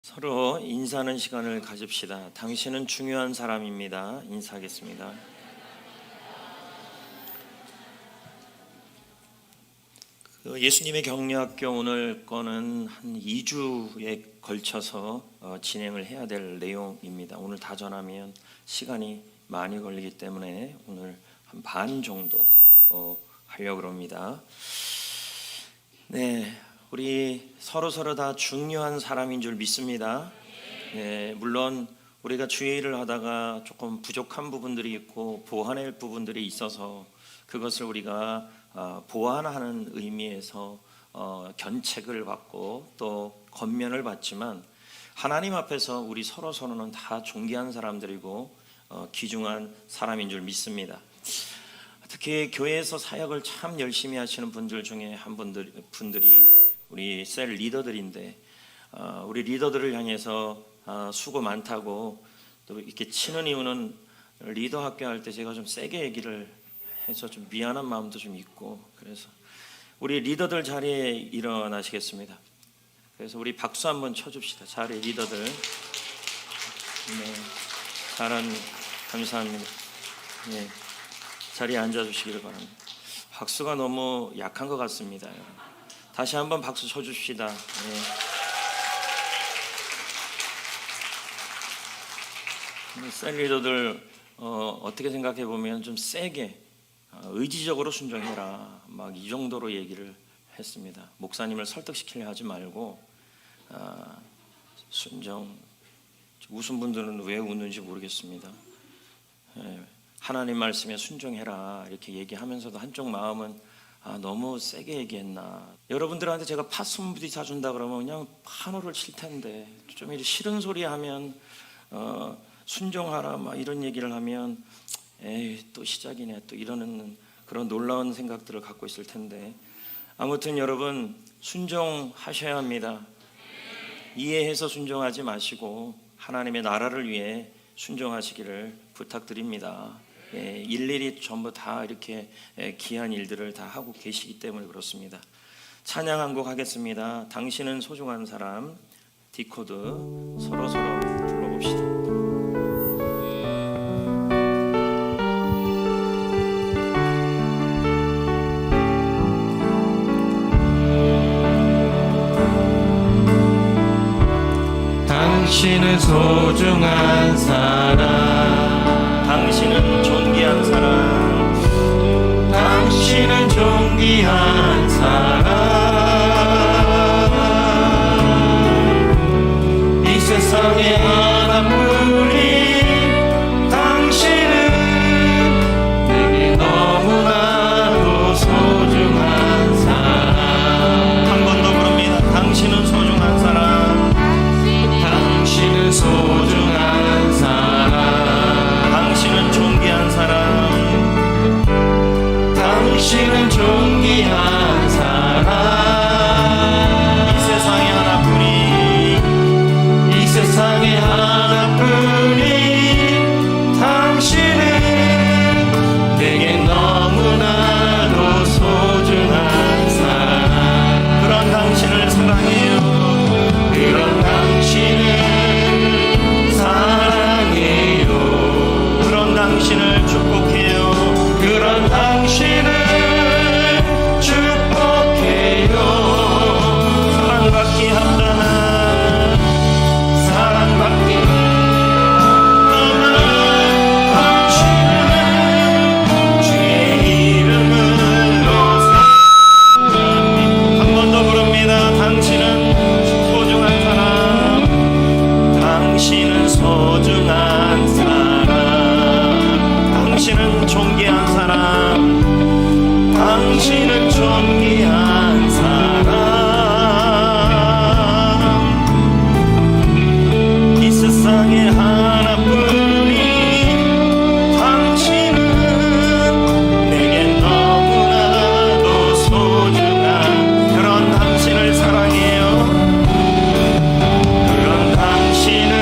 서로 인사하는 시간을 가집시다. 당신은 중요한 사람입니다. 인사하겠습니다. 예수님의 격려학교 오늘 거는 한 2주에 걸쳐서 진행을 해야 될 내용입니다. 오늘 다 전하면 시간이 많이 걸리기 때문에 오늘 한 반 정도 하려고 합니다. 네, 우리 서로 다 중요한 사람인 줄 믿습니다. 네, 물론 우리가 주의 일을 하다가 조금 부족한 부분들이 있고 보완할 부분들이 있어서 그것을 우리가 보완하는 의미에서 견책을 받고 또 권면을 받지만 하나님 앞에서 우리 서로는 다 존귀한 사람들이고 귀중한 사람인 줄 믿습니다. 특히 교회에서 사역을 참 열심히 하시는 분들 중에 한 분들이 우리 셀 리더들인데 우리 리더들을 향해서 수고 많다고 또 이렇게 치는 이유는 리더 학교 할 때 제가 좀 세게 얘기를 해서 좀 미안한 마음도 좀 있고, 그래서 우리 리더들 자리에 일어나시겠습니다. 그래서 우리 박수 한번 쳐줍시다. 자리 리더들. 네, 감사합니다. 네, 자리에 앉아주시기를 바랍니다. 박수가 너무 약한 것 같습니다. 다시 한번 박수 쳐줍시다. 네. 셀 리더들 어떻게 생각해 보면 좀 세게 의지적으로 순종해라 막 이 정도로 얘기를 했습니다. 목사님을 설득시키려 하지 말고 순종. 웃은 분들은 왜 웃는지 모르겠습니다. 하나님 말씀에 순종해라 이렇게 얘기하면서도 한쪽 마음은 너무 세게 얘기했나. 여러분들한테 제가 팥순부디 사준다 그러면 그냥 판호를 칠 텐데 좀 이렇게 싫은 소리 하면 순종하라 막 이런 얘기를 하면 에이 또 시작이네 또 이러는 그런 놀라운 생각들을 갖고 있을 텐데, 아무튼 여러분 순종하셔야 합니다. 이해해서 순종하지 마시고 하나님의 나라를 위해 순종하시기를 부탁드립니다. 일일이 전부 다 이렇게 귀한 일들을 다 하고 계시기 때문에 그렇습니다. 찬양 한 곡 하겠습니다. 당신은 소중한 사람. 디코드 서로 불러봅시다. 당신은 소중한 사람, 당신은 존귀한 사람, 당신은 존귀한 사람. 이 세상에 하나뿐인 당신은 내게 너무나도 소중한 사람. 한 번 더 부릅니다. 당신은 소중한 사람. 당신은 소중한 사람, 당신은 존귀한 사람, 당신은 존귀한 사람. 이 세상에 하나뿐인 이 세상에 하나뿐인 당신은 내게 너무나도 소중한 사람. 그런 당신을 사랑해요. 그런 당신을 사랑해요. 그런 당신을 축복해요. 그런 당신을 축복해요. 사랑받기 합당한 사랑받기 당신은 주의 이름으로 한 번 더 부릅니다. 당신은 소중한 사람, 당신은 소중한 사람, 당신은 존귀한 사람, 당신은 존귀한 사람. 이 세상에 하나뿐인 당신은 내게 너무나도 소중한 그런 당신을 사랑해요. 그런 당신을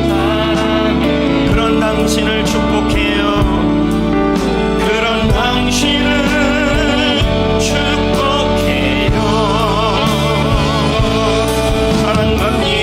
사랑해요. 그런 당신을 축복해요. 그런 당신을 축복해요. 사랑받기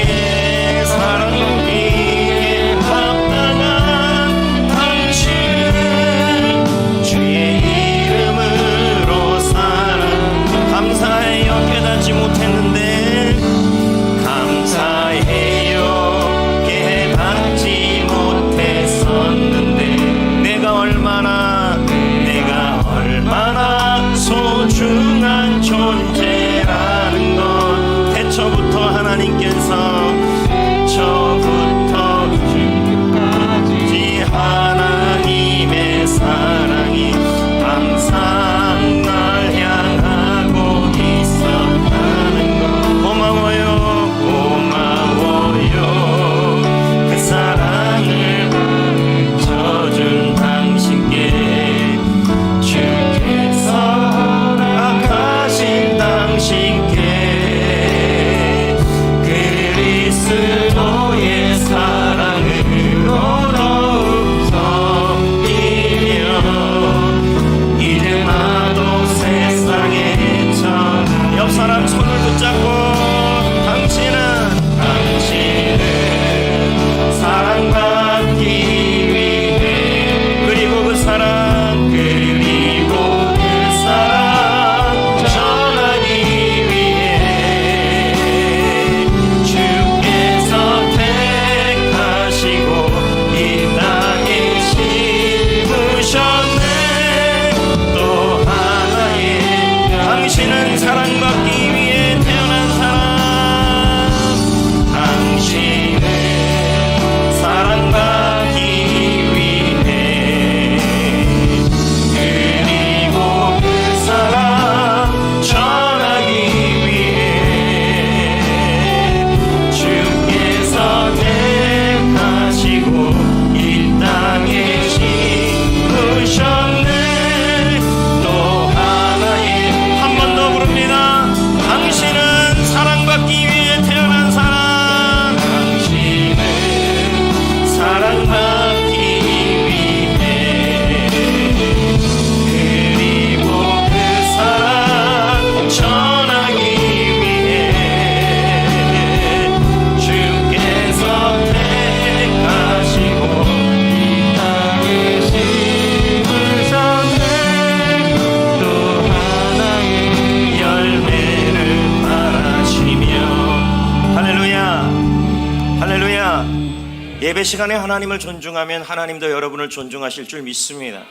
시간에 하나님을 존중하면 하나님도 여러분을 존중하실 줄 믿습니다.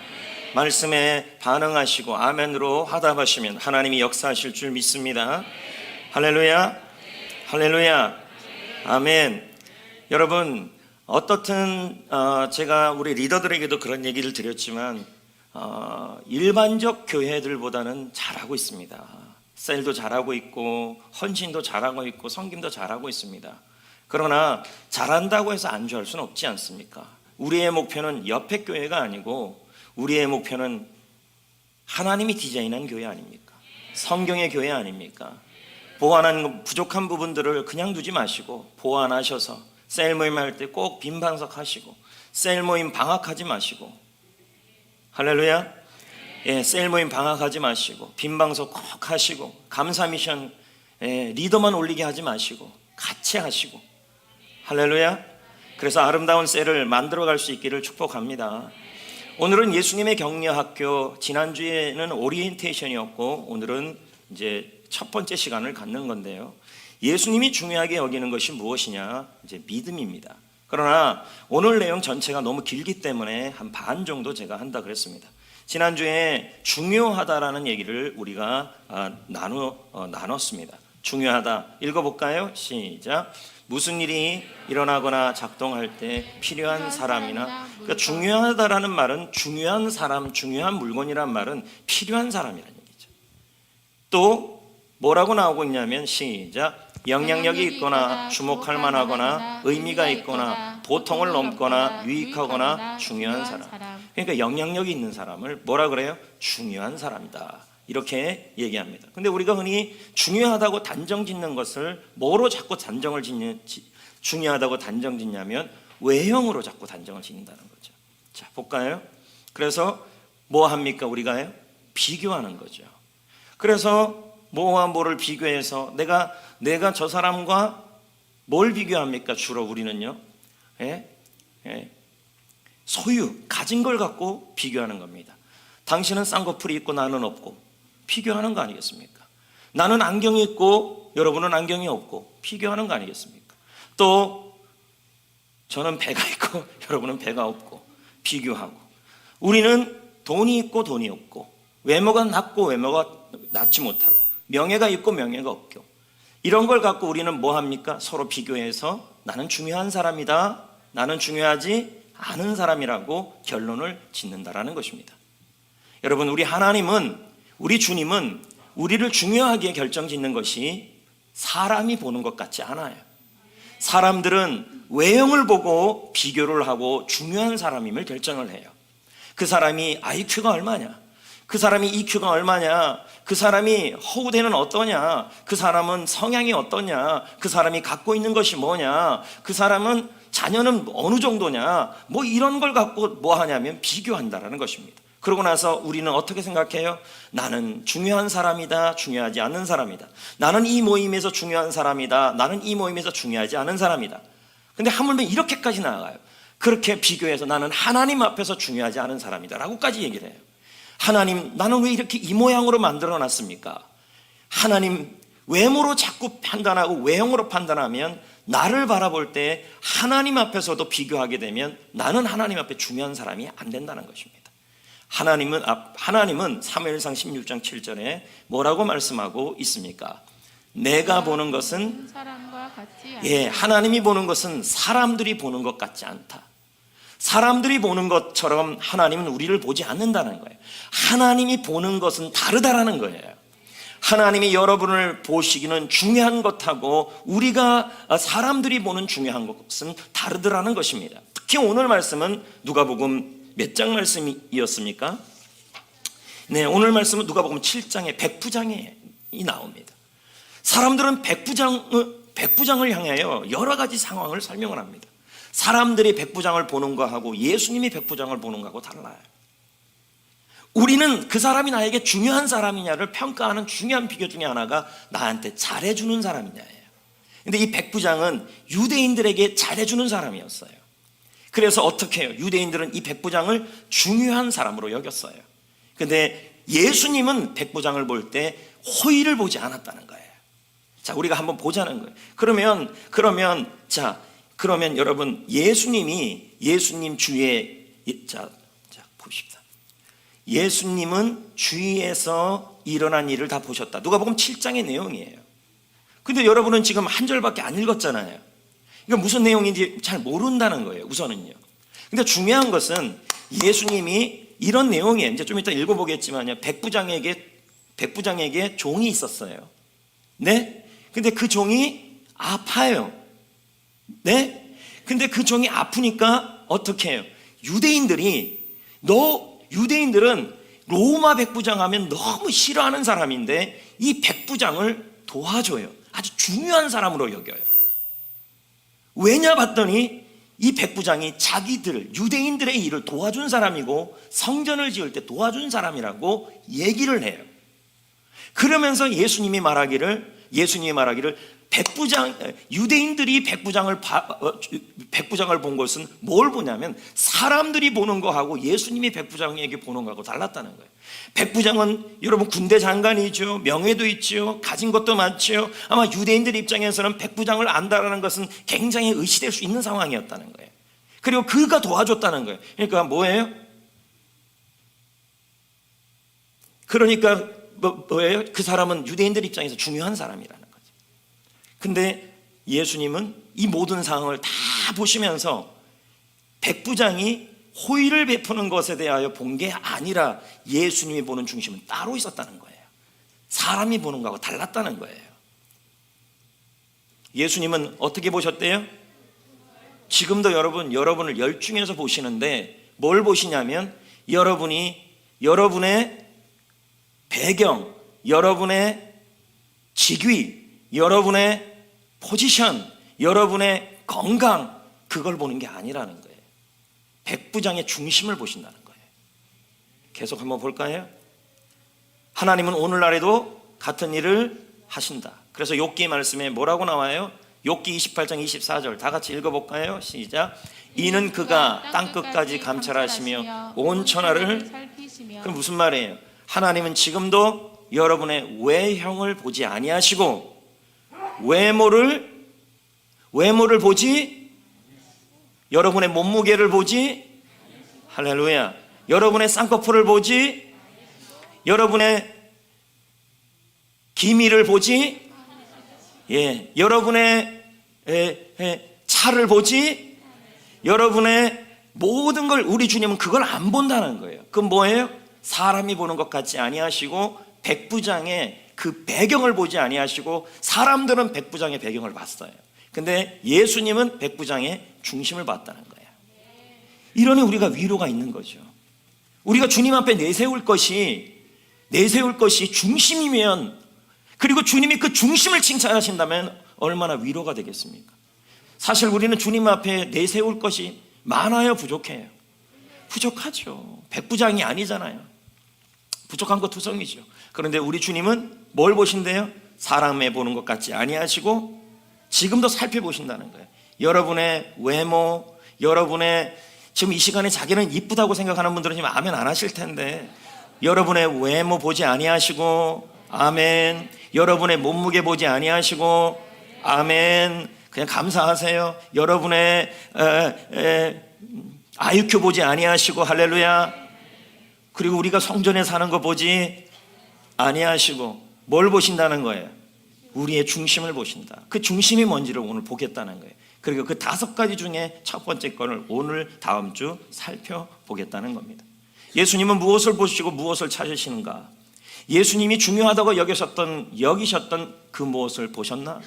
말씀에 반응하시고 아멘으로 화답하시면 하나님이 역사하실 줄 믿습니다. 할렐루야, 할렐루야, 아멘. 여러분, 어떻든 제가 우리 리더들에게도 그런 얘기를 드렸지만 일반적 교회들보다는 잘하고 있습니다. 셀도 잘하고 있고 헌신도 잘하고 있고 섬김도 잘하고 있습니다. 그러나 잘한다고 해서 안주할 수는 없지 않습니까? 우리의 목표는 옆에 교회가 아니고 우리의 목표는 하나님이 디자인한 교회 아닙니까? 성경의 교회 아닙니까? 보완한 부족한 부분들을 그냥 두지 마시고 보완하셔서 셀 모임 할 때 꼭 빈방석 하시고 셀 모임 방학하지 마시고, 할렐루야, 예, 셀 모임 방학하지 마시고 빈방석 꼭 하시고 감사 미션 리더만 올리게 하지 마시고 같이 하시고, 할렐루야. 그래서 아름다운 셀을 만들어갈 수 있기를 축복합니다. 오늘은 예수님의 격려학교, 지난주에는 오리엔테이션이었고 오늘은 이제 첫 번째 시간을 갖는 건데요. 예수님이 중요하게 여기는 것이 무엇이냐? 이제 믿음입니다. 그러나 오늘 내용 전체가 너무 길기 때문에 한 반 정도 제가 한다 그랬습니다. 지난주에 중요하다라는 얘기를 우리가 나눴습니다. 중요하다. 읽어볼까요? 시작. 무슨 일이 일어나거나 작동할 때 필요한 사람이나, 그러니까 중요하다라는 말은 중요한 사람, 중요한 물건이란 말은 필요한 사람이라는 얘기죠. 또 뭐라고 나오고 있냐면 시작. 영향력이 있거나 주목할 만하거나 의미가 있거나 보통을 넘거나 유익하거나 중요한 사람. 그러니까 영향력이 있는 사람을 뭐라 그래요? 중요한 사람이다, 이렇게 얘기합니다. 근데 우리가 흔히 중요하다고 단정 짓는 것을 뭐로 자꾸 단정을 중요하다고 단정 짓냐면 외형으로 자꾸 단정을 짓는다는 거죠. 자, 볼까요? 그래서 뭐 합니까? 우리가요? 비교하는 거죠. 그래서 뭐와 뭐를 비교해서 내가 저 사람과 뭘 비교합니까? 주로 우리는요, 소유, 가진 걸 갖고 비교하는 겁니다. 당신은 쌍꺼풀이 있고 나는 없고 비교하는 거 아니겠습니까? 나는 안경이 있고 여러분은 안경이 없고 비교하는 거 아니겠습니까? 또 저는 배가 있고 여러분은 배가 없고 비교하고, 우리는 돈이 있고 돈이 없고 외모가 낮고 외모가 낮지 못하고 명예가 있고 명예가 없고, 이런 걸 갖고 우리는 뭐 합니까? 서로 비교해서 나는 중요한 사람이다, 나는 중요하지 않은 사람이라고 결론을 짓는다라는 것입니다. 여러분, 우리 하나님은, 우리 주님은 우리를 중요하게 결정짓는 것이 사람이 보는 것 같지 않아요. 사람들은 외형을 보고 비교를 하고 중요한 사람임을 결정을 해요. 그 사람이 IQ가 얼마냐, 그 사람이 EQ가 얼마냐, 그 사람이 허우대는 어떠냐, 그 사람은 성향이 어떠냐, 그 사람이 갖고 있는 것이 뭐냐, 그 사람은 자녀는 어느 정도냐, 뭐 이런 걸 갖고 뭐 하냐면 비교한다라는 것입니다. 그러고 나서 우리는 어떻게 생각해요? 나는 중요한 사람이다, 중요하지 않는 사람이다. 나는 이 모임에서 중요한 사람이다, 나는 이 모임에서 중요하지 않은 사람이다. 근데 하물며 이렇게까지 나아가요. 그렇게 비교해서 나는 하나님 앞에서 중요하지 않은 사람이다 라고까지 얘기를 해요. 하나님, 나는 왜 이렇게 이 모양으로 만들어 놨습니까? 하나님, 외모로 자꾸 판단하고 외형으로 판단하면 나를 바라볼 때 하나님 앞에서도 비교하게 되면 나는 하나님 앞에 중요한 사람이 안 된다는 것입니다. 하나님은 사무엘상 16장 7절에 뭐라고 말씀하고 있습니까? 내가 보는 것은 사람과 같지 않다. 예, 하나님이 보는 것은 사람들이 보는 것 같지 않다. 사람들이 보는 것처럼 하나님은 우리를 보지 않는다는 거예요. 하나님이 보는 것은 다르다라는 거예요. 하나님이 여러분을 보시기는 중요한 것하고 우리가 사람들이 보는 중요한 것은 다르더라는 것입니다. 특히 오늘 말씀은 누가복음 몇 장 말씀이었습니까? 네, 오늘 말씀은 누가복음 7장에 백부장이 나옵니다. 사람들은 백부장을 향하여 여러 가지 상황을 설명을 합니다. 사람들이 백부장을 보는 거하고 예수님이 백부장을 보는 거하고 달라요. 우리는 그 사람이 나에게 중요한 사람이냐를 평가하는 중요한 비교 중에 하나가 나한테 잘해주는 사람이냐예요. 근데 이 백부장은 유대인들에게 잘해주는 사람이었어요. 그래서 어떻게 해요? 유대인들은 이 백부장을 중요한 사람으로 여겼어요. 근데 예수님은 백부장을 볼 때 호의를 보지 않았다는 거예요. 자, 우리가 한번 보자는 거예요. 그러면 자, 그러면 여러분 예수님 주위에 자 봅시다. 예수님은 주위에서 일어난 일을 다 보셨다. 누가복음 7장의 내용이에요. 근데 여러분은 지금 한 절밖에 안 읽었잖아요. 이거 무슨 내용인지 잘 모른다는 거예요, 우선은요. 근데 중요한 것은 예수님이 이런 내용이에요. 이제 좀 이따 읽어보겠지만요. 백부장에게 종이 있었어요. 네? 근데 그 종이 아파요. 네? 근데 그 종이 아프니까 어떻게 해요? 유대인들은 로마 백부장 하면 너무 싫어하는 사람인데 이 백부장을 도와줘요. 아주 중요한 사람으로 여겨요. 왜냐 봤더니 이 백부장이 유대인들의 일을 도와준 사람이고 성전을 지을 때 도와준 사람이라고 얘기를 해요. 그러면서 예수님이 말하기를 유대인들이 백부장을 본 것은 뭘 보냐면 사람들이 보는 거하고 예수님이 백부장에게 보는 거하고 달랐다는 거예요. 백부장은 여러분 군대 장관이죠. 명예도 있죠. 가진 것도 많죠. 아마 유대인들 입장에서는 백부장을 안다라는 것은 굉장히 의시될 수 있는 상황이었다는 거예요. 그리고 그가 도와줬다는 거예요. 그러니까 뭐예요? 뭐예요? 그 사람은 유대인들 입장에서 중요한 사람이라는 거죠. 근데 예수님은 이 모든 상황을 다 보시면서 백부장이 호의를 베푸는 것에 대하여 본 게 아니라 예수님이 보는 중심은 따로 있었다는 거예요. 사람이 보는 거하고 달랐다는 거예요. 예수님은 어떻게 보셨대요? 지금도 여러분을 열중해서 보시는데 뭘 보시냐면 여러분의 배경, 여러분의 직위, 여러분의 포지션, 여러분의 건강, 그걸 보는 게 아니라는 거예요. 백부장의 중심을 보신다는 거예요. 계속 한번 볼까요? 하나님은 오늘날에도 같은 일을 하신다. 그래서 욥기 말씀에 뭐라고 나와요? 욥기 28장 24절 다 같이 읽어볼까요? 시작. 이는 그가 땅끝까지 감찰하시며 온 천하를 살피시며. 그럼 무슨 말이에요? 하나님은 지금도 여러분의 외형을 보지 아니하시고 외모를 보지, 여러분의 몸무게를 보지, 할렐루야, 여러분의 쌍꺼풀을 보지, 여러분의 기미를 보지, 여러분의 차를 보지, 여러분의 모든 걸, 우리 주님은 그걸 안 본다는 거예요. 그건 뭐예요? 사람이 보는 것 같지 아니하시고 백부장의 그 배경을 보지 아니하시고 사람들은 백부장의 배경을 봤어요. 근데 예수님은 백부장의 중심을 봤다는 거예요. 이러니 우리가 위로가 있는 거죠. 우리가 주님 앞에 내세울 것이 중심이면, 그리고 주님이 그 중심을 칭찬하신다면 얼마나 위로가 되겠습니까? 사실 우리는 주님 앞에 내세울 것이 많아요, 부족해요? 부족하죠. 백부장이 아니잖아요. 부족한 거 투성이죠. 그런데 우리 주님은 뭘 보신대요? 사람에 보는 것 같지 아니하시고 지금도 살펴보신다는 거예요. 여러분의 외모, 여러분의 지금 이 시간에 자기는 이쁘다고 생각하는 분들은 지금 아멘 안 하실 텐데, 여러분의 외모 보지 아니하시고 아멘, 여러분의 몸무게 보지 아니하시고 아멘, 그냥 감사하세요. 여러분의 IQ 보지 아니하시고 할렐루야. 그리고 우리가 성전에 사는 거 보지 아니하시고 뭘 보신다는 거예요? 우리의 중심을 보신다. 그 중심이 뭔지를 오늘 보겠다는 거예요. 그리고 그 5가지 중에 첫 번째 거를 오늘 다음 주 살펴보겠다는 겁니다. 예수님은 무엇을 보시고 무엇을 찾으시는가? 예수님이 중요하다고 여기셨던 그 무엇을 보셨나?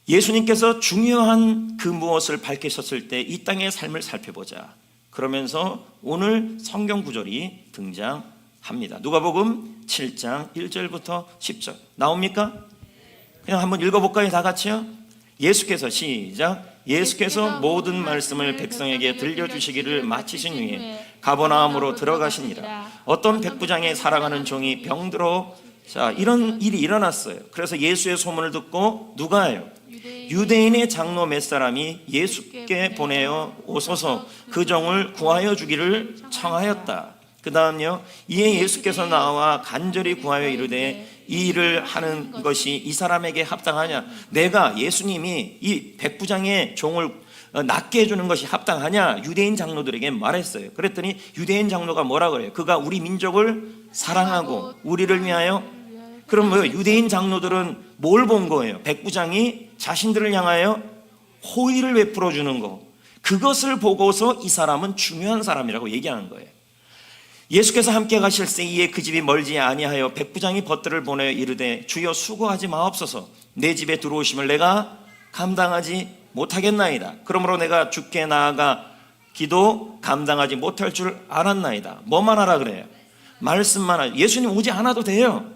예수님께서 중요한 그 무엇을 밝히셨을 때 이 땅의 삶을 살펴보자. 그러면서 오늘 성경 구절이 등장합니다. 누가복음 7장 1절부터 10절 나옵니까? 그냥 한번 읽어볼까요? 다 같이요. 예수께서 시작. 예수께서 모든 말씀을 백성에게 들려주시기를 마치신 후에 가버나움으로 들어가시니라. 어떤 백부장의 살아가는 종이 병들어, 자, 이런 일이 일어났어요. 그래서 예수의 소문을 듣고 누가요? 유대인의 장로 몇 사람이 예수께 보내어 오소서 그 종을 구하여 주기를 청하였다. 그 다음요, 이에 예수께서 나와 간절히 구하여 이르되 이 일을 하는 것이 이 사람에게 합당하냐? 내가 예수님이 이 백부장의 종을 낫게 해주는 것이 합당하냐? 유대인 장로들에게 말했어요. 그랬더니 유대인 장로가 뭐라 그래요? 그가 우리 민족을 사랑하고 우리를 위하여. 그럼 뭐요? 유대인 장로들은 뭘 본 거예요? 백부장이 자신들을 향하여 호의를 베풀어 주는 거, 그것을 보고서 이 사람은 중요한 사람이라고 얘기하는 거예요. 예수께서 함께 가실새 이에 그 집이 멀지 아니하여 백부장이 벗들을 보내어 이르되 주여 수고하지 마옵소서. 내 집에 들어오심을 내가 감당하지 못하겠나이다. 그러므로 내가 주께 나아가 기도 감당하지 못할 줄 알았나이다. 뭐만 하라 그래요? 말씀만 하라. 예수님 오지 않아도 돼요.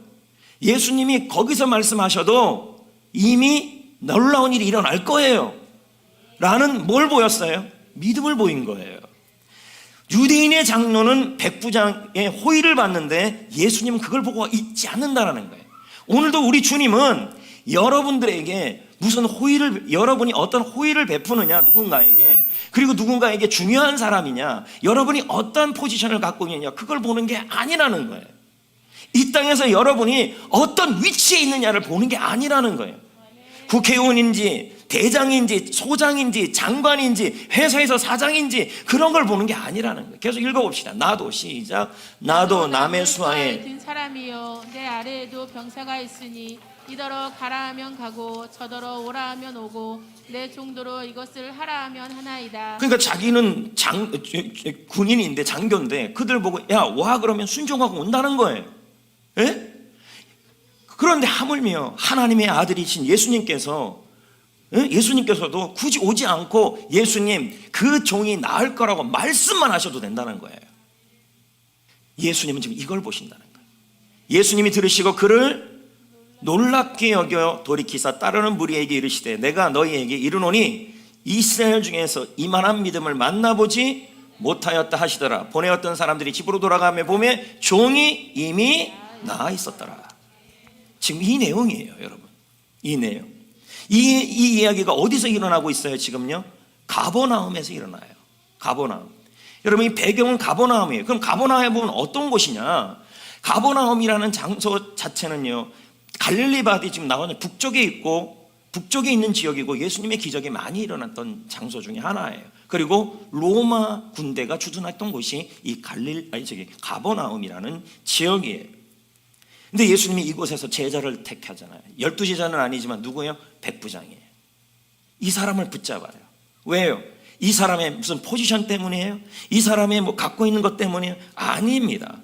예수님이 거기서 말씀하셔도 이미 놀라운 일이 일어날 거예요 라는 뭘 보였어요? 믿음을 보인 거예요. 유대인의 장로는 백부장의 호의를 받는데 예수님은 그걸 보고 잊지 않는다는 거예요. 오늘도 우리 주님은 여러분들에게 무슨 호의를, 여러분이 어떤 호의를 베푸느냐 누군가에게, 그리고 누군가에게 중요한 사람이냐, 여러분이 어떤 포지션을 갖고 있느냐, 그걸 보는 게 아니라는 거예요. 이 땅에서 여러분이 어떤 위치에 있느냐를 보는 게 아니라는 거예요. 국회의원인지 대장인지 소장인지 장관인지 회사에서 사장인지 그런 걸 보는 게 아니라는 거예요. 계속 읽어봅시다. 나도, 시작. 나도 남의 수하에 든 사람이요 내 아래에도 병사가 있으니 이더러 가라 하면 가고 저더러 오라 하면 오고 내 정도로 이것을 하라 하면 하나이다. 그러니까 자기는 군인인데, 장교인데 그들 보고 야 와 그러면 순종하고 온다는 거예요. 예? 그런데 하물며 하나님의 아들이신 예수님께서, 예수님께서도 굳이 오지 않고 예수님 그 종이 나을 거라고 말씀만 하셔도 된다는 거예요. 예수님은 지금 이걸 보신다는 거예요. 예수님이 들으시고 그를 놀랍게 여겨 돌이키사 따르는 무리에게 이르시되 내가 너희에게 이르노니 이스라엘 중에서 이만한 믿음을 만나보지 못하였다 하시더라. 보내었던 사람들이 집으로 돌아가며 보매 종이 이미 나아 있었더라. 지금 이 내용이에요, 여러분. 이 내용. 이 이야기가 어디서 일어나고 있어요, 지금요? 가버나움에서 일어나요. 가버나움. 여러분, 이 배경은 가버나움이에요. 그럼 가버나움에 보면 어떤 곳이냐? 가버나움이라는 장소 자체는요, 갈릴리 바디 지금 나오는 북쪽에 있고, 북쪽에 있는 지역이고 예수님의 기적이 많이 일어났던 장소 중에 하나예요. 그리고 로마 군대가 주둔했던 곳이 이 가버나움이라는 지역이에요. 근데 예수님이 이곳에서 제자를 택하잖아요. 12제자는 아니지만 누구예요? 백부장이에요. 이 사람을 붙잡아요. 왜요? 이 사람의 무슨 포지션 때문이에요? 이 사람의 뭐 갖고 있는 것 때문이에요? 아닙니다.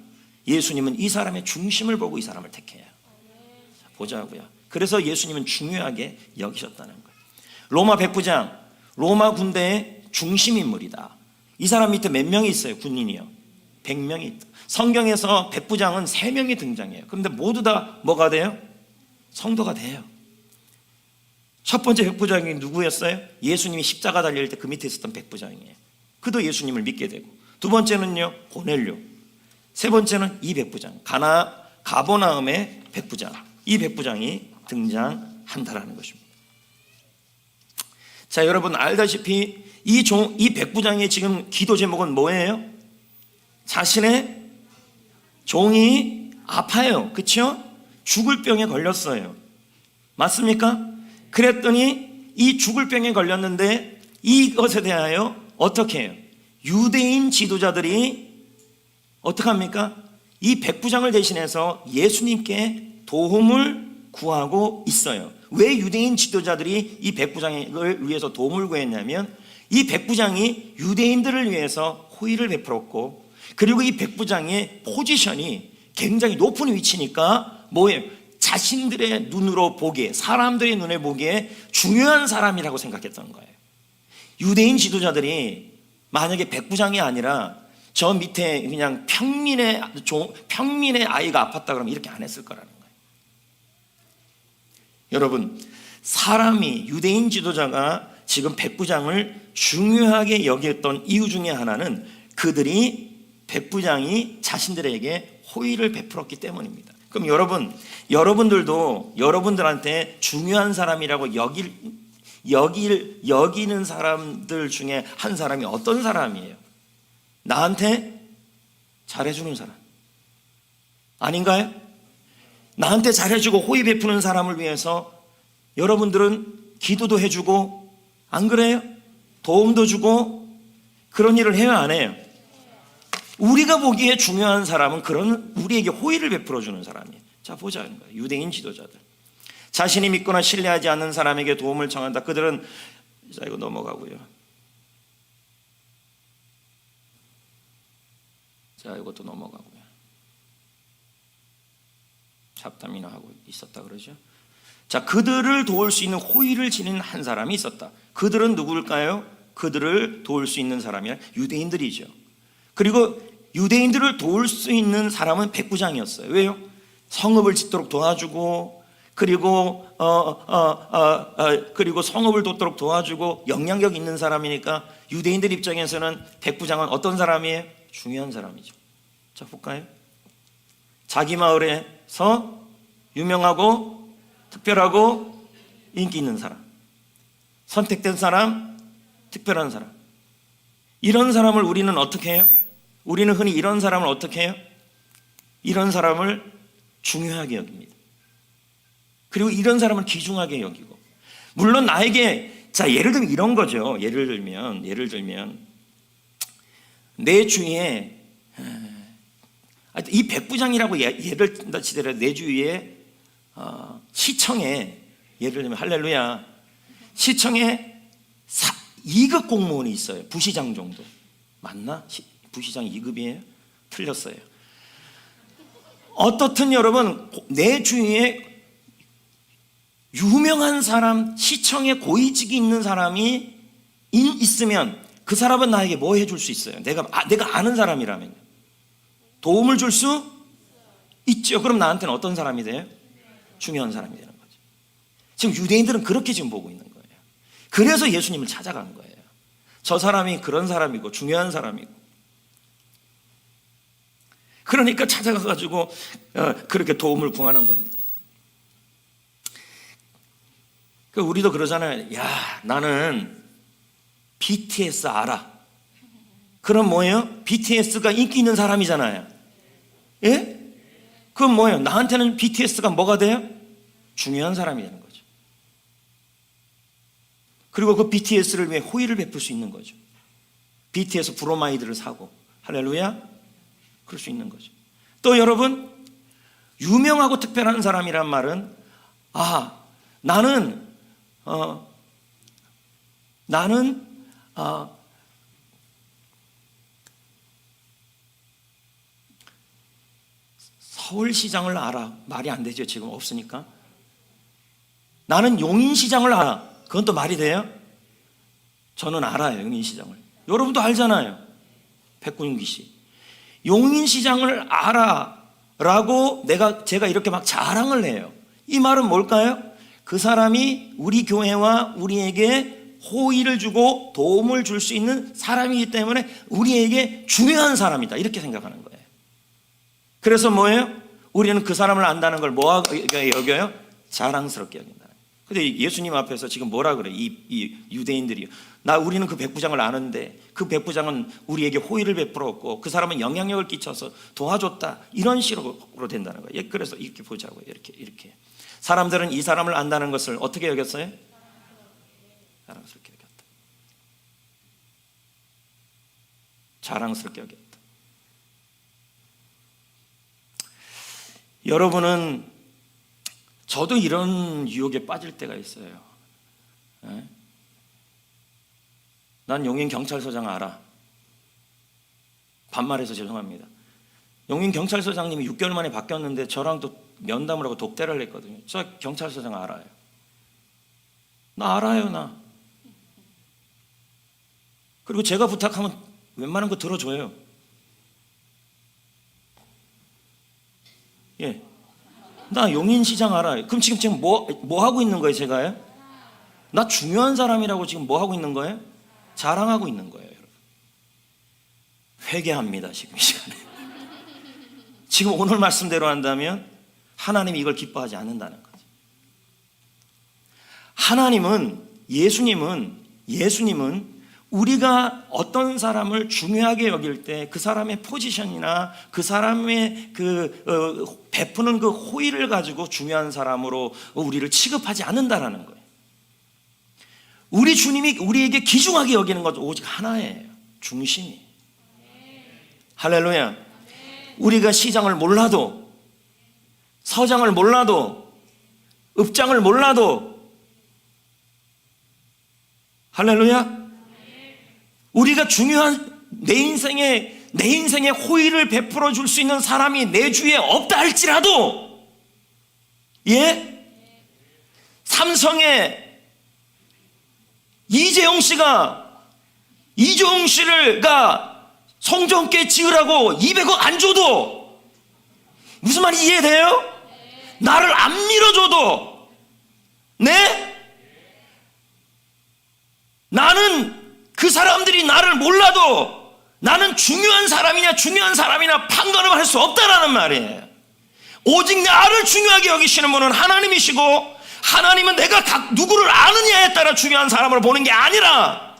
예수님은 이 사람의 중심을 보고 이 사람을 택해요. 보자고요. 그래서 예수님은 중요하게 여기셨다는 거예요. 로마 백부장, 로마 군대의 중심 인물이다. 이 사람 밑에 몇 명이 있어요? 군인이요. 100명이 있다. 성경에서 백부장은 3명이 등장해요. 그런데 모두 다 뭐가 돼요? 성도가 돼요. 첫 번째 백부장이 누구였어요? 예수님이 십자가 달릴 때 그 밑에 있었던 백부장이에요. 그도 예수님을 믿게 되고, 두 번째는요 고넬료, 세 번째는 이 백부장, 가버나움의 백부장, 이 백부장이 등장한다라는 것입니다. 자, 여러분 알다시피 이 백부장의 지금 기도 제목은 뭐예요? 자신의 종이 아파요. 그렇죠? 죽을 병에 걸렸어요. 맞습니까? 그랬더니 이 죽을 병에 걸렸는데 이것에 대하여 어떻게 해요? 유대인 지도자들이 어떻게 합니까? 이 백부장을 대신해서 예수님께 도움을 구하고 있어요. 왜 유대인 지도자들이 이 백부장을 위해서 도움을 구했냐면 이 백부장이 유대인들을 위해서 호의를 베풀었고, 그리고 이 백부장의 포지션이 굉장히 높은 위치니까 뭐예요? 자신들의 눈으로 보기에, 사람들의 눈에 보기에 중요한 사람이라고 생각했던 거예요. 유대인 지도자들이 만약에 백부장이 아니라 저 밑에 그냥 평민의 아이가 아팠다 그러면 이렇게 안 했을 거라는 거예요. 여러분, 사람이, 유대인 지도자가 지금 백부장을 중요하게 여겼던 이유 중에 하나는 그들이, 백부장이 자신들에게 호의를 베풀었기 때문입니다. 그럼 여러분들도 여러분들한테 중요한 사람이라고 여기는 사람들 중에 한 사람이 어떤 사람이에요? 나한테 잘해주는 사람. 아닌가요? 나한테 잘해주고 호의 베푸는 사람을 위해서 여러분들은 기도도 해주고, 안 그래요? 도움도 주고, 그런 일을 해요, 안 해요? 우리가 보기에 중요한 사람은 그런 우리에게 호의를 베풀어주는 사람이에요. 자, 보자는 거예요. 유대인 지도자들. 자신이 믿거나 신뢰하지 않는 사람에게 도움을 청한다. 그들은, 자, 이거 넘어가고요. 자, 이것도 넘어가고요. 잡담이나 하고 있었다 그러죠. 자, 그들을 도울 수 있는 호의를 지닌 한 사람이 있었다. 그들은 누구일까요? 그들을 도울 수 있는 사람이 유대인들이죠. 그리고 유대인들을 도울 수 있는 사람은 백부장이었어요. 왜요? 성읍을 짓도록 도와주고, 그리고 그리고 성읍을 돕도록 도와주고 영향력 있는 사람이니까 유대인들 입장에서는 백부장은 어떤 사람이에요? 중요한 사람이죠. 자, 볼까요? 자기 마을에서 유명하고 특별하고 인기 있는 사람, 선택된 사람, 특별한 사람. 이런 사람을 우리는 어떻게 해요? 우리는 흔히 이런 사람을 어떻게 해요? 이런 사람을 중요하게 여깁니다. 그리고 이런 사람을 귀중하게 여기고, 물론 나에게, 자, 예를 들면 이런 거죠. 예를 들면 내 주위에 이 백부장이라고 예를 든다 치더라도 내 주위에 시청에, 예를 들면 할렐루야, 시청에 2급 공무원이 있어요. 부시장 정도. 맞나? 부시장 2급이에요? 틀렸어요. 어떻든 여러분, 내 주위에 유명한 사람, 시청에 고위직이 있는 사람이 있으면 그 사람은 나에게 뭐 해줄 수 있어요? 내가 아는 사람이라면요. 도움을 줄 수 있죠. 그럼 나한테는 어떤 사람이 돼요? 중요한 사람이 되는 거죠. 지금 유대인들은 그렇게 지금 보고 있는 거예요. 그래서 예수님을 찾아간 거예요. 저 사람이 그런 사람이고 중요한 사람이고. 그러니까 찾아가가지고 그렇게 도움을 구하는 겁니다. 우리도 그러잖아요. 야, 나는 BTS 알아. 그럼 뭐예요? BTS가 인기 있는 사람이잖아요. 예? 그럼 뭐예요? 나한테는 BTS가 뭐가 돼요? 중요한 사람이 되는 거죠. 그리고 그 BTS를 위해 호의를 베풀 수 있는 거죠. BTS 브로마이드를 사고, 할렐루야, 그럴 수 있는 거죠. 또 여러분, 유명하고 특별한 사람이란 말은, 나는 서울시장을 알아. 말이 안 되죠. 지금 없으니까. 나는 용인시장을 알아. 그건 또 말이 돼요? 저는 알아요. 용인시장을. 여러분도 알잖아요. 백군기 씨. 용인시장을 알아 라고 제가 이렇게 막 자랑을 해요. 이 말은 뭘까요? 그 사람이 우리 교회와 우리에게 호의를 주고 도움을 줄 수 있는 사람이기 때문에 우리에게 중요한 사람이다, 이렇게 생각하는 거예요. 그래서 뭐예요? 우리는 그 사람을 안다는 걸 뭐하게 여겨요? 자랑스럽게 여긴다. 근데 예수님 앞에서 지금 뭐라 그래? 이 유대인들이요. 우리는 그 백부장을 아는데 그 백부장은 우리에게 호의를 베풀었고 그 사람은 영향력을 끼쳐서 도와줬다, 이런 식으로 된다는 거예요. 그래서 이렇게 보자고요. 이렇게. 사람들은 이 사람을 안다는 것을 어떻게 여겼어요? 자랑스럽게 여겼다. 자랑스럽게 여겼다. 여러분은, 저도 이런 유혹에 빠질 때가 있어요. 네? 난 용인 경찰서장 알아. 반말해서 죄송합니다. 용인 경찰서장님이 6개월 만에 바뀌었는데 저랑 또 면담을 하고 독대를 했거든요. 저 경찰서장 알아요. 나 알아요, 나. 그리고 제가 부탁하면 웬만한 거 들어줘요. 예. 나 용인시장 알아요. 그럼 지금 뭐 하고 있는 거예요, 제가요? 나 중요한 사람이라고 지금 뭐 하고 있는 거예요? 자랑하고 있는 거예요, 여러분. 회개합니다, 지금 이 시간에. 지금 오늘 말씀대로 한다면 하나님이 이걸 기뻐하지 않는다는 거죠. 하나님은, 예수님은 우리가 어떤 사람을 중요하게 여길 때 그 사람의 포지션이나 그 사람의 베푸는 그 호의를 가지고 중요한 사람으로 우리를 취급하지 않는다라는 거예요. 우리 주님이 우리에게 귀중하게 여기는 것 오직 하나예요. 중심이. 할렐루야. 우리가 시장을 몰라도, 서장을 몰라도, 읍장을 몰라도, 할렐루야. 우리가 중요한 내 인생에 호의를 베풀어 줄 수 있는 사람이 내 주위에 없다 할지라도, 삼성의 이재용 씨가 성전께 지으라고 200억 안 줘도, 무슨 말이 이해돼요? 나를 안 밀어줘도, 나는 그 사람들이 나를 몰라도 나는 중요한 사람이나 판단을 할 수 없다라는 말이에요. 오직 나를 중요하게 여기시는 분은 하나님이시고, 하나님은 내가 누구를 아느냐에 따라 중요한 사람으로 보는 게 아니라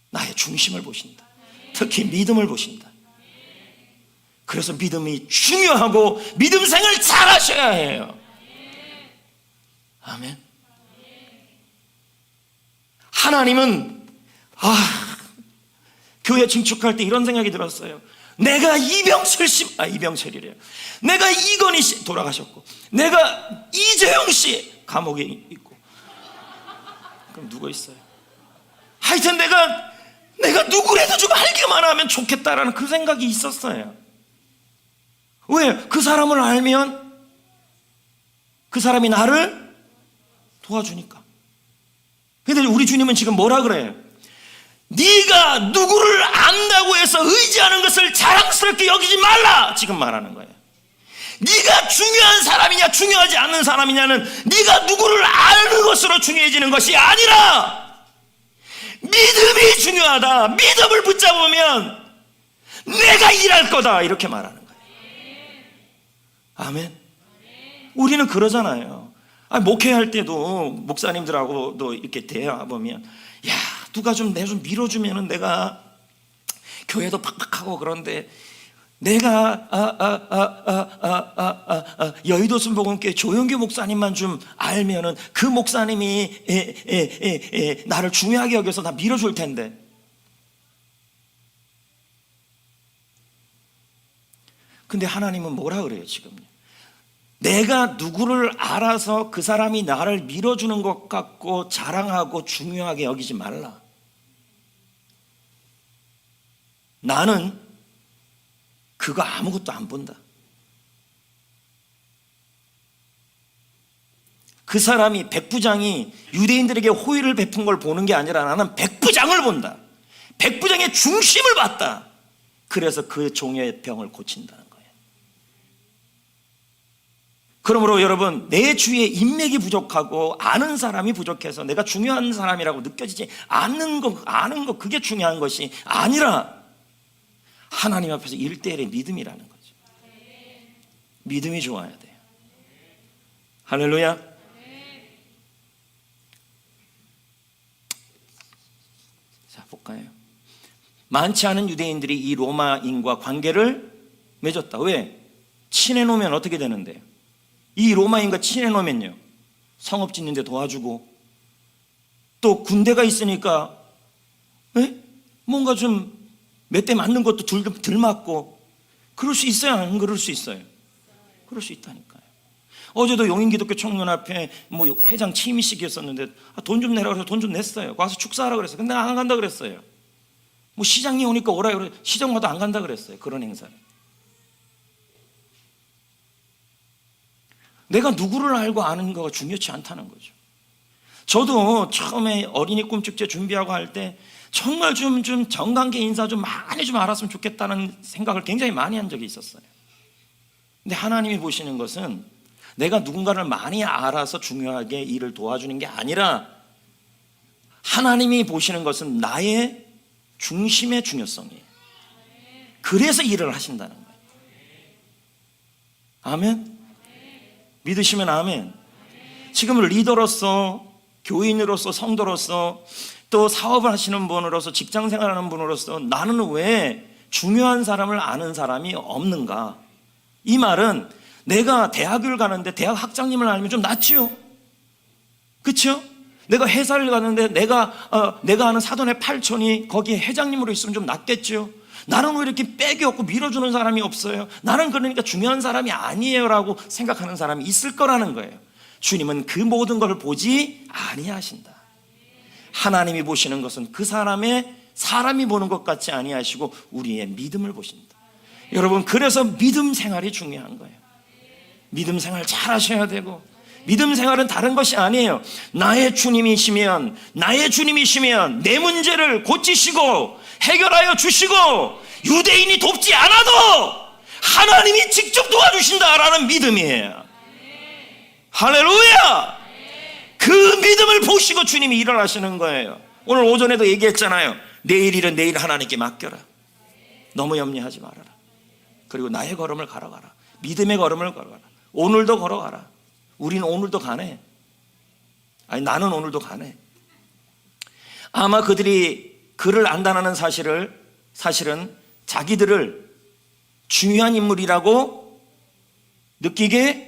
나의 중심을 보신다. 특히 믿음을 보신다. 그래서 믿음이 중요하고 믿음 생활 잘 하셔야 해요. 아멘. 하나님은 교회 증축할 때 이런 생각이 들었어요. 내가 이병철이래요. 내가 이건희 씨 돌아가셨고, 내가 이재용 씨 감옥에 있고, 그럼 누구 있어요? 하여튼 내가 누구라도 좀 알기만 하면 좋겠다라는 그 생각이 있었어요. 왜? 그 사람을 알면 그 사람이 나를 도와주니까. 근데 우리 주님은 지금 뭐라 그래요? 네가 누구를 안다고 해서 의지하는 것을 자랑스럽게 여기지 말라, 지금 말하는 거예요. 네가 중요한 사람이냐 중요하지 않는 사람이냐는 네가 누구를 아는 것으로 중요해지는 것이 아니라 믿음이 중요하다. 믿음을 붙잡으면 내가 일할 거다, 이렇게 말하는 거예요. 아멘. 우리는 그러잖아요. 목회할 때도 목사님들하고도 이렇게 대화보면, 야, 누가 좀 내 좀 밀어주면은 내가 교회도 팍팍하고 그런데 내가 여의도 순복음교회 조영규 목사님만 좀 알면은 그 목사님이 나를 중요하게 여겨서 나 밀어줄 텐데. 근데 하나님은 뭐라 그래요 지금요? 내가 누구를 알아서 그 사람이 나를 밀어주는 것 같고 자랑하고 중요하게 여기지 말라. 나는 그거 아무것도 안 본다. 그 사람이 백부장이 유대인들에게 호의를 베푼 걸 보는 게 아니라 나는 백부장을 본다. 백부장의 중심을 봤다. 그래서 그 종의 병을 고친다는 거예요. 그러므로 여러분, 내 주위에 인맥이 부족하고 아는 사람이 부족해서 내가 중요한 사람이라고 느껴지지 않는 거, 아는 거, 그게 중요한 것이 아니라 하나님 앞에서 1대1의 믿음이라는 거죠. 믿음이 좋아야 돼요. 할렐루야. 자, 볼까요? 많지 않은 유대인들이 이 로마인과 관계를 맺었다. 왜? 친해놓으면 어떻게 되는데요? 이 로마인과 친해놓으면요, 성읍 짓는 데 도와주고, 또 군대가 있으니까 뭔가 좀 몇 대 맞는 것도 덜 맞고, 그럴 수 있어요, 안 그럴 수 있어요? 그럴 수 있다니까요. 어제도 용인기독교 청년앞에 회장 취임식이었었는데 돈 좀 내라 그래서 돈 좀 냈어요. 와서 축사하라 그랬어요. 근데 안 간다 그랬어요. 시장이 오니까 오라 그래, 시장마다 안 간다 그랬어요. 그런 행사는. 내가 누구를 알고 아는 거가 중요치 않다는 거죠. 저도 처음에 어린이 꿈축제 준비하고 할 때 정말 좀 정관계 인사 좀 많이 좀 알았으면 좋겠다는 생각을 굉장히 많이 한 적이 있었어요. 근데 하나님이 보시는 것은 내가 누군가를 많이 알아서 중요하게 일을 도와주는 게 아니라, 하나님이 보시는 것은 나의 중심의 중요성이에요. 그래서 일을 하신다는 거예요. 아멘. 믿으시면 아멘. 지금 리더로서 교인으로서, 성도로서, 또 사업을 하시는 분으로서, 직장 생활하는 분으로서 나는 왜 중요한 사람을 아는 사람이 없는가? 이 말은 내가 대학을 가는데 대학 학장님을 알면 좀 낫지요. 그렇죠? 내가 회사를 가는데 내가 아는 사돈의 팔촌이 거기에 회장님으로 있으면 좀 낫겠죠. 나는 왜 이렇게 빽이 없고 밀어주는 사람이 없어요? 나는 그러니까 중요한 사람이 아니에요 라고 생각하는 사람이 있을 거라는 거예요. 주님은 그 모든 걸 보지 아니하신다. 하나님이 보시는 것은 그 사람이 보는 것 같지 아니하시고 우리의 믿음을 보신다. 여러분, 그래서 믿음 생활이 중요한 거예요. 믿음 생활 잘 하셔야 되고, 믿음 생활은 다른 것이 아니에요. 나의 주님이시면 내 문제를 고치시고 해결하여 주시고 유대인이 돕지 않아도 하나님이 직접 도와주신다라는 믿음이에요. 할렐루야! 그 믿음을 보시고 주님이 일어나시는 거예요. 오늘 오전에도 얘기했잖아요. 내일 일은 내일 하나님께 맡겨라. 너무 염려하지 말아라. 그리고 나의 걸음을 걸어가라. 믿음의 걸음을 걸어가라. 오늘도 걸어가라. 우리는 오늘도 가네. 아니, 나는 오늘도 가네. 아마 그들이 그를 안다는 사실은 자기들을 중요한 인물이라고 느끼게,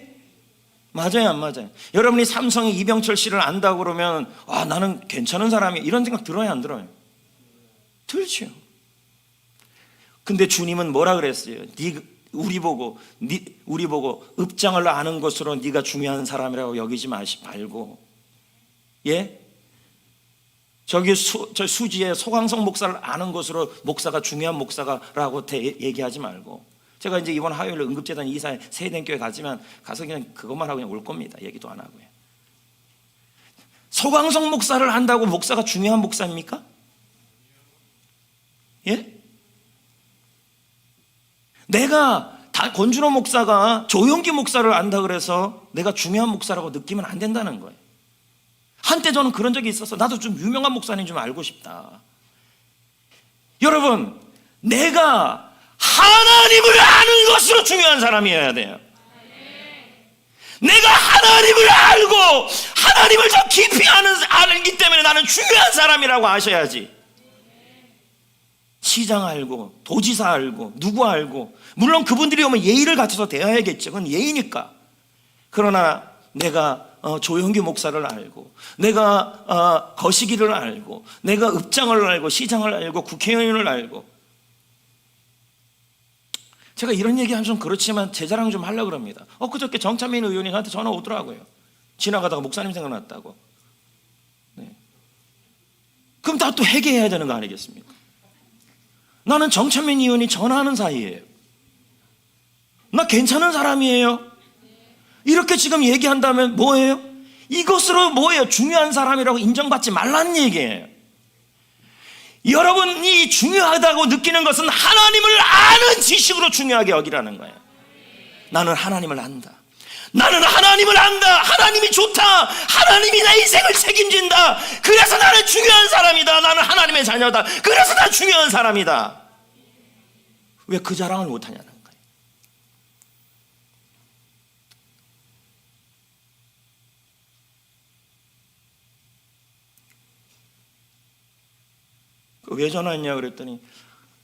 맞아요, 안 맞아요? 여러분이 삼성의 이병철 씨를 안다고 그러면 나는 괜찮은 사람이야, 이런 생각 들어요, 안 들어요? 들죠. 근데 주님은 뭐라 그랬어요? 우리 보고 읍장을 아는 것으로 네가 중요한 사람이라고 여기지 말고, 예? 저 수지에 소강성 목사를 아는 것으로 목사가 중요한 목사가라고 얘기하지 말고, 제가 이제 이번 화요일에 응급재단 이사에 세대교회 가지만 가서 그냥 그것만 하고 그냥 올 겁니다. 얘기도 안 하고요. 소강성 목사를 한다고 목사가 중요한 목사입니까? 예? 내가 권준호 목사가 조용기 목사를 안다 그래서 내가 중요한 목사라고 느끼면 안 된다는 거예요. 한때 저는 그런 적이 있어서 나도 좀 유명한 목사님 좀 알고 싶다. 여러분, 내가 하나님을 아는 것으로 중요한 사람이어야 돼요. 내가 하나님을 알고 하나님을 더 깊이 알기 때문에 나는 중요한 사람이라고 아셔야지. 시장 알고 도지사 알고 누구 알고, 물론 그분들이 오면 예의를 갖춰서 대해야겠죠. 그건 예의니까. 그러나 내가 조영규 목사를 알고, 내가 거시기를 알고, 내가 읍장을 알고, 시장을 알고, 국회의원을 알고. 제가 이런 얘기하면 좀 그렇지만 제 자랑 좀 하려고 합니다. 그저께 정찬민 의원이 저한테 전화 오더라고요. 지나가다가 목사님 생각났다고. 네. 그럼 나 또 회개해야 되는 거 아니겠습니까? 나는 정찬민 의원이 전화하는 사이예요. 나 괜찮은 사람이에요. 이렇게 지금 얘기한다면 뭐예요? 이것으로 뭐예요? 중요한 사람이라고 인정받지 말라는 얘기예요. 여러분이 중요하다고 느끼는 것은 하나님을 아는 지식으로 중요하게 여기라는 거예요. 나는 하나님을 안다. 나는 하나님을 안다. 하나님이 좋다. 하나님이 내 인생을 책임진다. 그래서 나는 중요한 사람이다. 나는 하나님의 자녀다. 그래서 난 중요한 사람이다. 왜 그 자랑을 못하냐는 거예요. 왜 전화했냐 그랬더니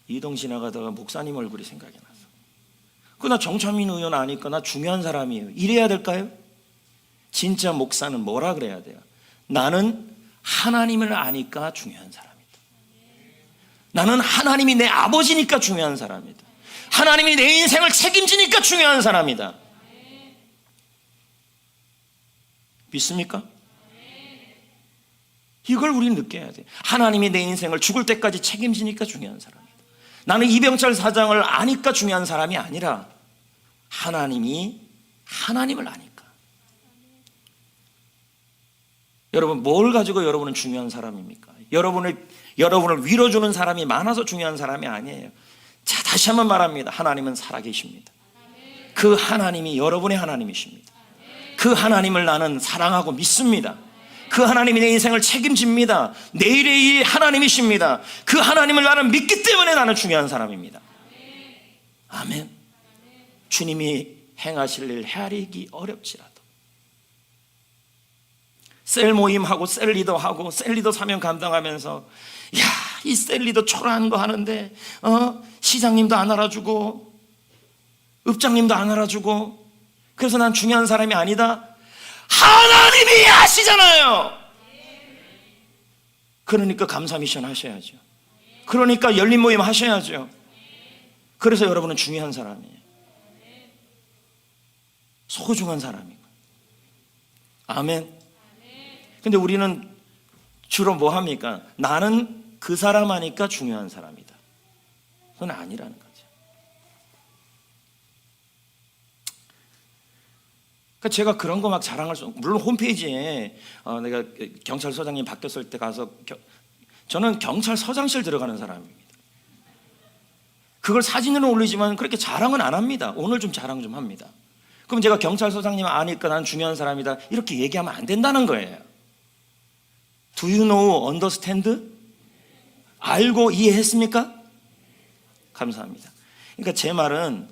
이동 지나가다가 목사님 얼굴이 생각이 나서. 나 정찬민 의원 아니까 나 중요한 사람이에요. 이래야 될까요? 진짜 목사는 뭐라 그래야 돼요? 나는 하나님을 아니까 중요한 사람이다. 나는 하나님이 내 아버지니까 중요한 사람이다. 하나님이 내 인생을 책임지니까 중요한 사람이다. 믿습니까? 이걸 우리는 느껴야 돼. 하나님이 내 인생을 죽을 때까지 책임지니까 중요한 사람이다. 나는 이병철 사장을 아니까 중요한 사람이 아니라 하나님을 아니까. 여러분, 뭘 가지고 여러분은 중요한 사람입니까? 여러분을 위로주는 사람이 많아서 중요한 사람이 아니에요. 자, 다시 한번 말합니다. 하나님은 살아계십니다. 그 하나님이 여러분의 하나님이십니다. 그 하나님을 나는 사랑하고 믿습니다. 그 하나님이 내 인생을 책임집니다. 내일의 일 하나님이십니다. 그 하나님을 나는 믿기 때문에 나는 중요한 사람입니다. 아멘. 주님이 행하실 일 헤아리기 어렵지라도 셀 모임하고 셀 리더하고 셀 리더 사명 감당하면서 이 셀 리더 초라한 거 하는데 시장님도 안 알아주고 읍장님도 안 알아주고 그래서 난 중요한 사람이 아니다. 하나님이 아시잖아요. 그러니까 감사 미션 하셔야죠. 그러니까 열린 모임 하셔야죠. 그래서 여러분은 중요한 사람이에요. 소중한 사람이고. 아멘. 근데 우리는 주로 뭐 합니까? 나는 그 사람 하니까 중요한 사람이다. 그건 아니라는 거죠. 그러니까 제가 그런 거 막 자랑할 수, 물론 홈페이지에 내가 경찰서장님 바뀌었을 때 가서 저는 경찰서장실 들어가는 사람입니다. 그걸 사진으로 올리지만 그렇게 자랑은 안 합니다. 오늘 좀 자랑 좀 합니다. 그럼 제가 경찰서장님 아니까 난 중요한 사람이다 이렇게 얘기하면 안 된다는 거예요. Do you know, understand? 알고 이해했습니까? 감사합니다. 그러니까 제 말은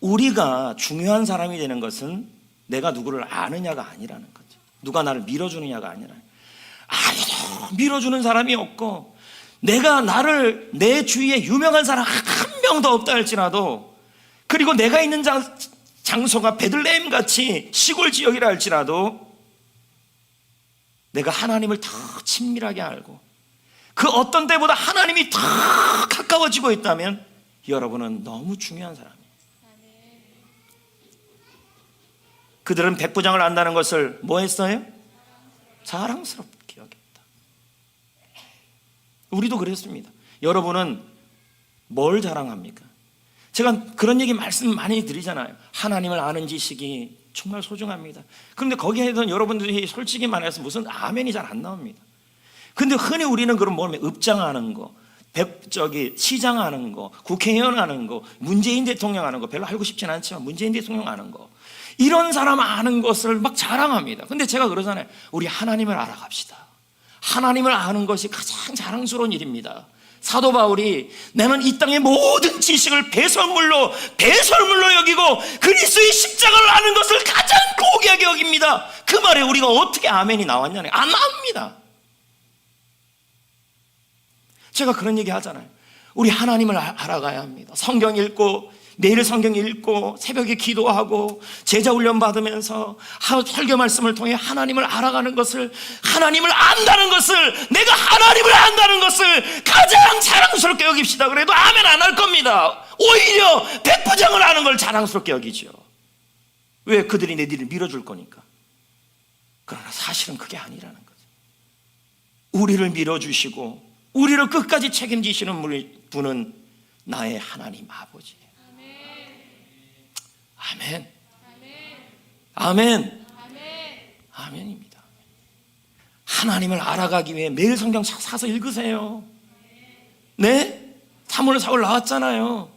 우리가 중요한 사람이 되는 것은 내가 누구를 아느냐가 아니라는 거죠. 누가 나를 밀어주느냐가 아니라. 아무도 밀어주는 사람이 없고 내가 나를 내 주위에 유명한 사람 한 명도 없다 할지라도 그리고 내가 있는 장소가 베들레헴 같이 시골 지역이라 할지라도 내가 하나님을 더 친밀하게 알고 그 어떤 때보다 하나님이 더 가까워지고 있다면 여러분은 너무 중요한 사람이에요. 그들은 백부장을 안다는 것을 뭐 했어요? 자랑스럽게 여겼다. 우리도 그랬습니다. 여러분은 뭘 자랑합니까? 제가 그런 얘기 말씀 많이 드리잖아요. 하나님을 아는 지식이 정말 소중합니다. 그런데 거기에는 여러분들이 솔직히 말해서 무슨 아멘이 잘 안 나옵니다. 근데 흔히 우리는 그럼 뭐냐면 읍장하는 거, 시장 하는 거, 국회의원 하는 거, 문재인 대통령 하는 거 별로 알고 싶진 않지만 문재인 대통령 하는 거 이런 사람 아는 것을 막 자랑합니다. 근데 제가 그러잖아요. 우리 하나님을 알아갑시다. 하나님을 아는 것이 가장 자랑스러운 일입니다. 사도 바울이 나는 이 땅의 모든 지식을 배설물로 여기고 그리스도의 십자가를 아는 것을 가장 고귀하게 여깁니다. 그 말에 우리가 어떻게 아멘이 나왔냐는 안 나옵니다. 제가 그런 얘기 하잖아요. 우리 하나님을 알아가야 합니다. 성경 읽고 매일 성경 읽고 새벽에 기도하고 제자 훈련 받으면서 설교 말씀을 통해 하나님을 알아가는 것을 하나님을 안다는 것을 내가 하나님을 안다는 것을 가장 자랑스럽게 여깁시다. 그래도 아멘 안 할 겁니다. 오히려 백부장을 아는 걸 자랑스럽게 여기죠. 왜? 그들이 내 뒤를 밀어줄 거니까. 그러나 사실은 그게 아니라는 거죠. 우리를 밀어주시고 우리를 끝까지 책임지시는 분은 나의 하나님 아버지예요. 아멘. 아멘. 아멘입니다. 하나님을 알아가기 위해 매일 성경 사서 읽으세요. 네? 3월 4월 나왔잖아요.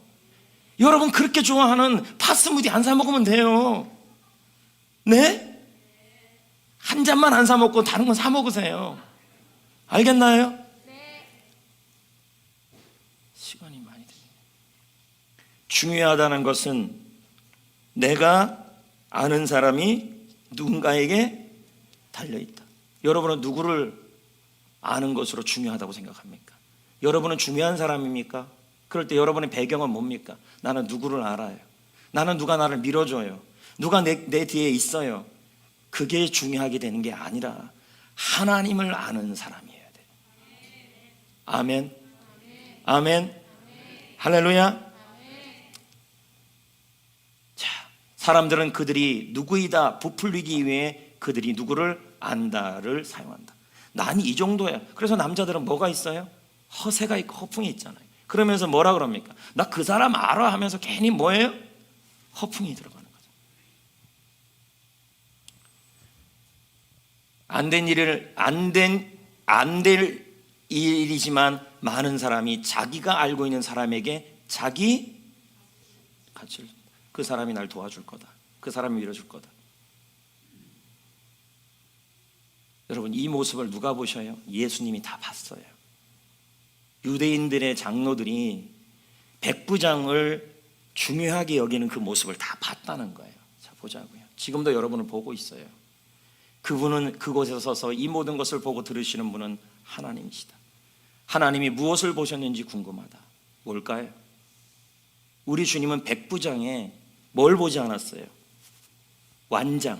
여러분 그렇게 좋아하는 파스무디 안 사 먹으면 돼요. 네? 한 잔만 안 사 먹고 다른 건 사 먹으세요. 알겠나요? 시간이 많이 됩니다. 중요하다는 것은 내가 아는 사람이 누군가에게 달려있다. 여러분은 누구를 아는 것으로 중요하다고 생각합니까? 여러분은 중요한 사람입니까? 그럴 때 여러분의 배경은 뭡니까? 나는 누구를 알아요. 나는 누가 나를 밀어줘요. 누가 내 뒤에 있어요. 그게 중요하게 되는 게 아니라 하나님을 아는 사람이어야 돼요. 아멘. 아멘. 할렐루야. 사람들은 그들이 누구이다 부풀리기 위해 그들이 누구를 안다를 사용한다. 난 이 정도야. 그래서 남자들은 뭐가 있어요? 허세가 있고 허풍이 있잖아요. 그러면서 뭐라 그럽니까? 나 그 사람 알아 하면서 괜히 뭐예요? 허풍이 들어가는 거죠. 안 될 일이지만 많은 사람이 자기가 알고 있는 사람에게 자기 가치를, 그 사람이 날 도와줄 거다. 그 사람이 밀어줄 거다. 여러분 이 모습을 누가 보셔요? 예수님이 다 봤어요. 유대인들의 장로들이 백부장을 중요하게 여기는 그 모습을 다 봤다는 거예요. 자 보자고요. 지금도 여러분을 보고 있어요. 그분은 그곳에 서서 이 모든 것을 보고 들으시는 분은 하나님이시다. 하나님이 무엇을 보셨는지 궁금하다. 뭘까요? 우리 주님은 백부장에 뭘 보지 않았어요? 완장,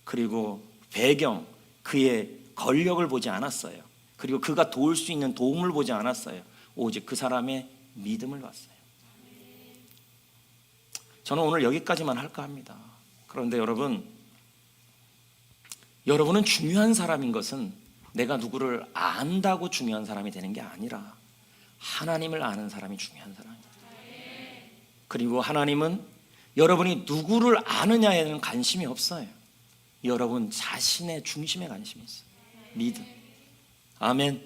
그리고 배경, 그의 권력을 보지 않았어요. 그리고 그가 도울 수 있는 도움을 보지 않았어요. 오직 그 사람의 믿음을 봤어요. 저는 오늘 여기까지만 할까 합니다. 그런데 여러분은 중요한 사람인 것은 내가 누구를 안다고 중요한 사람이 되는 게 아니라 하나님을 아는 사람이 중요한 사람입니다. 그리고 하나님은 여러분이 누구를 아느냐에는 관심이 없어요. 여러분 자신의 중심에 관심이 있어요. 믿음. 아멘.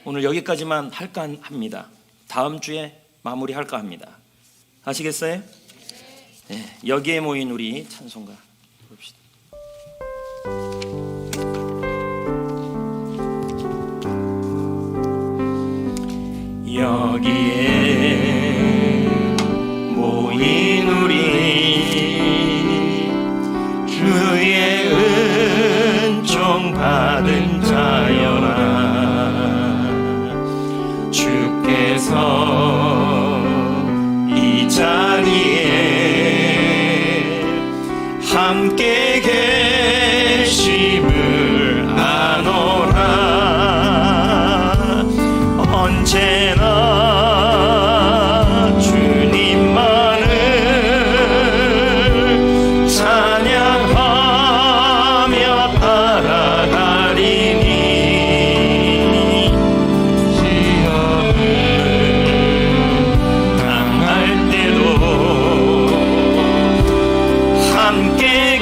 오늘 여기까지만 할까 합니다. 다음 주에 마무리할까 합니다. 아시겠어요? 네, 여기에 모인 우리 찬송가 봅시다. 여기에 모인 우리 주의 은총 받은 자여라. 주께서 이 자리에 함께 계심을 아노라. 언제나 주님만을 찬양하며 따라가리니 시험을 당할 때도 함께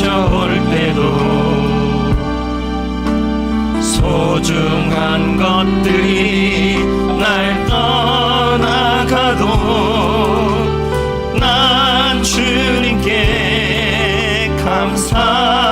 닥쳐올 때도 소중한 것들이 날 떠나가도 난 주님께 감사하리라.